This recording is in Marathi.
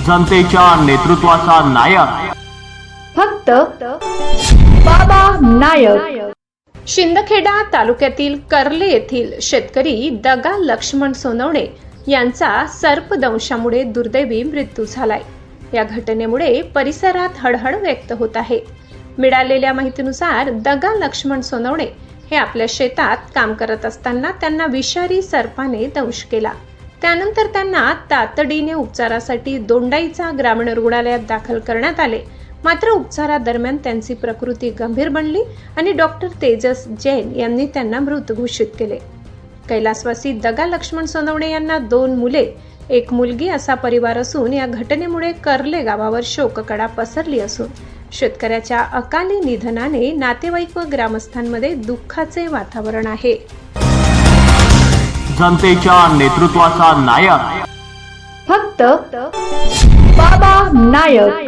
जनतेच्या नेतृत्वाचा नायक फक्त बाबा नायक। शिंदखेडा तालुक्यातील कर्ले येथील शेतकरी दगा लक्ष्मण सोनवणे यांचा सर्पदंशामुळे दुर्दैवी मृत्यू झालाय। या घटनेमुळे परिसरात हळहळ व्यक्त होत आहे। मिळालेल्या माहितीनुसार दगा लक्ष्मण सोनवणे हे आपल्या शेतात काम करत असताना त्यांना विषारी सर्पाने दंश केला। त्यानंतर त्यांना तातडीने उपचारासाठी दोंडाईचा ग्रामीण रुग्णालयात दाखल करण्यात आले। मात्र उपचारादरम्यान त्यांची प्रकृती गंभीर बनली आणि डॉक्टर तेजस जैन यांनी त्यांना मृत घोषित केले। कैलासवासी दगा लक्ष्मण सोनवणे यांना 2 मुले, 1 मुलगी असा परिवार असून या घटनेमुळे कर्ले गावावर शोककळा पसरली असून शेतकऱ्याच्या अकाली निधनाने नातेवाईक व ग्रामस्थांमध्ये दुःखाचे वातावरण आहे। जनतेच्या नेतृत्वाचा नायक फक्त बाबा नायक।